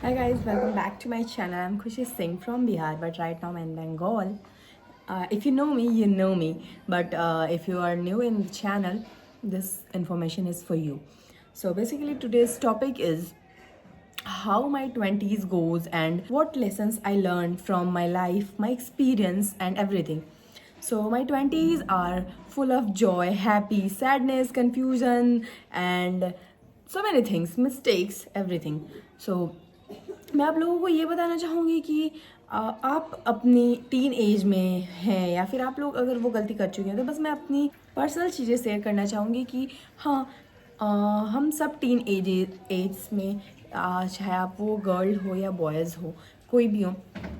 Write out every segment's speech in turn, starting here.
Hi guys, welcome back to my channel. I'm Khushi Singh from Bihar, but right now I'm in Bengal. If you know me, you know me. But if you are new in the channel, this information is for you. So basically, today's topic is how my 20s goes and what lessons I learned from my life, my experience, and everything. So my 20s are full of joy, happy, sadness, confusion, and so many things, mistakes, everything. So मैं आप लोगों को ये बताना चाहूँगी कि आप अपनी टीन एज में हैं या फिर आप लोग अगर वो गलती कर चुके हैं तो बस मैं अपनी पर्सनल चीज़ें शेयर करना चाहूँगी कि हाँ, हम सब टीन एज में चाहे आप वो गर्ल हो या बॉयज़ हो, कोई भी हो,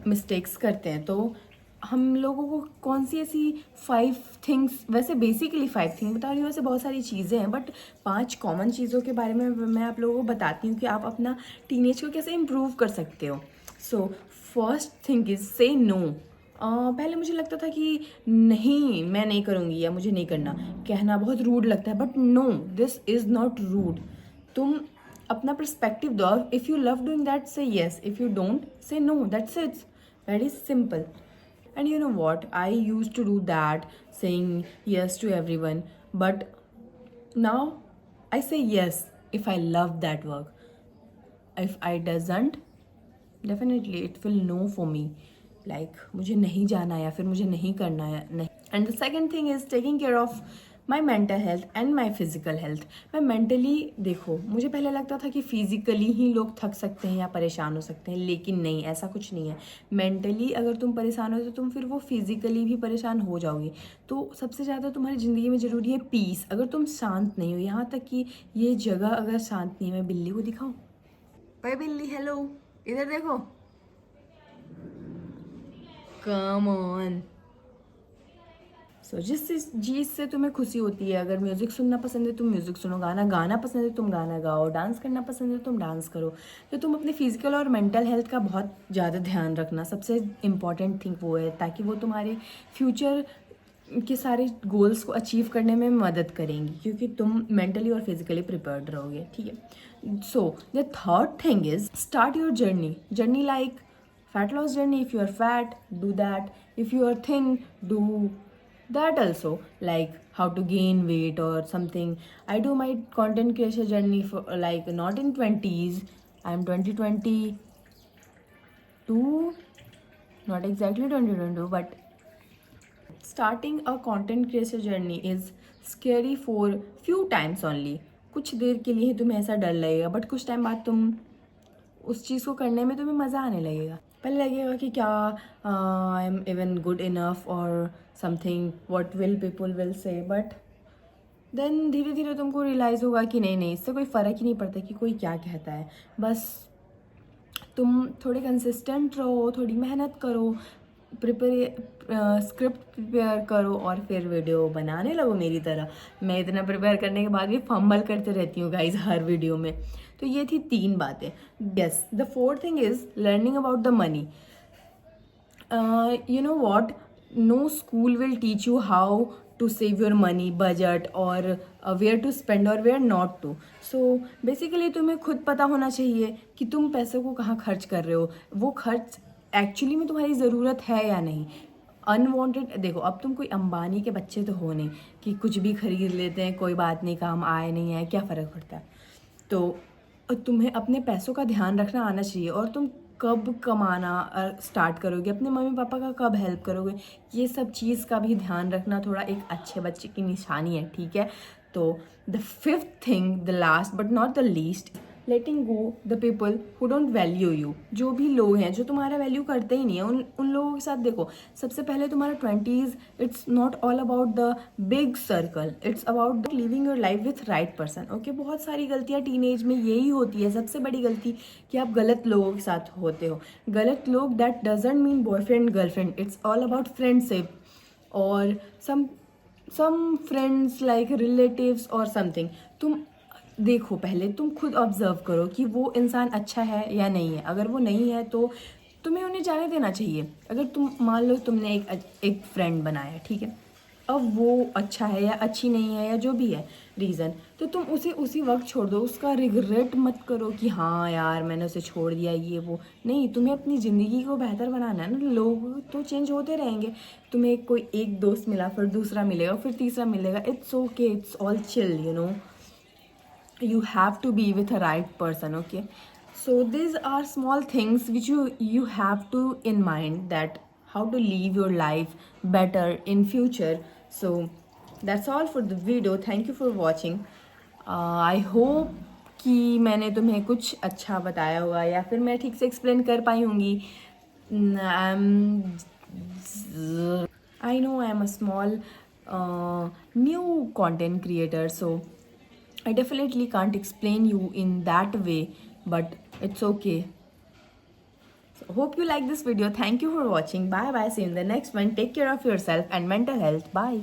मिस्टेक्स करते हैं। तो हम लोगों को कौन सी ऐसी 5 थिंग्स, वैसे बेसिकली 5 थिंग बता रही हूँ, वैसे बहुत सारी चीज़ें हैं, बट 5 कॉमन चीज़ों के बारे में मैं आप लोगों को बताती हूँ कि आप अपना टीनेज को कैसे इम्प्रूव कर सकते हो। सो फर्स्ट थिंग इज़ से नो। पहले मुझे लगता था कि नहीं, मैं नहीं करूँगी या मुझे नहीं करना, कहना बहुत रूड लगता है, but no, this is not rude. तुम अपना पर्सपेक्टिव दो। If you love doing that, say yes, if you don't, say no, that's it's very simple. And you know what? I used to do that, saying yes to everyone. But now I say yes if I love that work. If I doesn't, definitely it will no for me. Like मुझे नहीं जाना या फिर मुझे नहीं करना है, नहीं. And the second thing is taking care of my mental health and my physical health. मैं मेंटली, देखो, मुझे पहले लगता था कि फिजिकली ही लोग थक सकते हैं या परेशान हो सकते हैं, लेकिन नहीं, ऐसा कुछ नहीं है. मेंटली अगर तुम परेशान हो तो तुम फिर वो फिजिकली भी परेशान हो जाओगे. तो सबसे ज़्यादा तुम्हारी ज़िंदगी में ज़रूरी है पीस. अगर तुम शांत नहीं हो, यहाँ तक कि ये जगह अगर शांत नहीं है, मैं बिल्ली को दिखाऊँ, भाई बिल्ली, हेलो, इधर देखो, कम ऑन. सो जिस चीज़ से तुम्हें खुशी होती है, अगर म्यूज़िक सुनना पसंद है तुम म्यूज़िक सुनो, गाना गाना पसंद है तुम गाना गाओ, डांस करना पसंद है तुम डांस करो. तो तुम अपने फिजिकल और मेंटल हेल्थ का बहुत ज़्यादा ध्यान रखना. सबसे इम्पॉर्टेंट थिंग वो है, ताकि वो तुम्हारे फ्यूचर के सारे गोल्स को अचीव करने में मदद करेंगी, क्योंकि तुम मेंटली और फिजिकली प्रिपेयर्ड रहोगे. ठीक है. So the third thing is start your journey like fat loss journey. If you are fat, do that. If you are thin, do that also, like how to gain weight or something. I do my content creation journey for like not in 20s. I'm 2022, not exactly 2022, but starting a content creation journey is scary for few times only. कुछ देर के लिए ही तुम्हें ऐसा डर लगेगा, but कुछ time बाद तुम उस चीज़ को करने में तुम्हें मज़ा आने लगेगा. पहले लगेगा कि क्या I am even good enough और something, what will people will say, but then धीरे धीरे तुमको रियलाइज़ होगा कि नहीं नहीं, इससे कोई फ़र्क ही नहीं पड़ता कि कोई क्या कहता है. बस तुम थोड़े कंसिस्टेंट रहो, थोड़ी मेहनत करो, स्क्रिप्ट प्रिपेयर करो और फिर वीडियो बनाने लगो मेरी तरह. मैं इतना प्रिपेयर करने के बाद भी फंबल करते रहती हूँ गाइज हर वीडियो में. तो ये थी 3 बातें. Yes, the fourth thing is learning about the money. You know what, no school will teach you how to save your money budget or where to spend or where not to. So basically तुम्हें खुद पता होना चाहिए कि तुम पैसों को कहाँ खर्च कर रहे हो, वो खर्च एक्चुअली में तुम्हारी ज़रूरत है या नहीं. अनवांटेड, देखो, अब तुम कोई अंबानी के बच्चे तो हो नहीं कि कुछ भी खरीद लेते हैं, कोई बात नहीं, काम आए नहीं आए क्या फ़र्क पड़ता है. तो तुम्हें अपने पैसों का ध्यान रखना आना चाहिए, और तुम कब कमाना स्टार्ट करोगे, अपने मम्मी पापा का कब हेल्प करोगे, ये सब चीज़ का भी ध्यान रखना थोड़ा एक अच्छे बच्चे की निशानी है. ठीक है. तो the fifth thing, the last but not the least, letting go the people who don't value you. जो भी लोग हैं जो तुम्हारा वैल्यू करते ही नहीं है, उन लोगों के साथ, देखो, सबसे पहले तुम्हारा 20s, it's not all about the big circle, it's about living your life with right person. Okay, बहुत सारी गलतियाँ टीनेज में यही होती है. सबसे बड़ी गलती कि आप गलत लोगों के साथ होते हो. गलत लोग, that doesn't mean boyfriend girlfriend, it's all about friendship और सम फ्रेंड्स लाइक रिलेटिव्स और समथिंग. तुम देखो, पहले तुम खुद ऑब्जर्व करो कि वो इंसान अच्छा है या नहीं है. अगर वो नहीं है तो तुम्हें उन्हें जाने देना चाहिए. अगर तुम मान लो तुमने एक फ्रेंड बनाया, ठीक है, अब वो अच्छा है या अच्छी नहीं है या जो भी है रीज़न, तो तुम उसे उसी वक्त छोड़ दो, उसका रिग्रेट मत करो कि हाँ यार मैंने उसे छोड़ दिया ये वो। नहीं, तुम्हें अपनी ज़िंदगी को बेहतर बनाना है ना। लोग तो चेंज होते रहेंगे, तुम्हें कोई एक दोस्त मिला, फिर दूसरा मिलेगा, फिर तीसरा मिलेगा। It's okay, it's all chill, you know. You have to be with a right person, okay? So these are small things which you have to in mind, that how to live your life better in future. So that's all for the video. Thank you for watching. I hope कि मैंने तुम्हें कुछ अच्छा बताया होगा या फिर मैं ठीक से एक्सप्लेन कर पाई होंगी. I know I am a small new content creator, so I definitely can't explain you in that way, but it's okay. So hope you like this video. Thank you for watching. Bye bye. See you in the next one. Take care of yourself and mental health. Bye.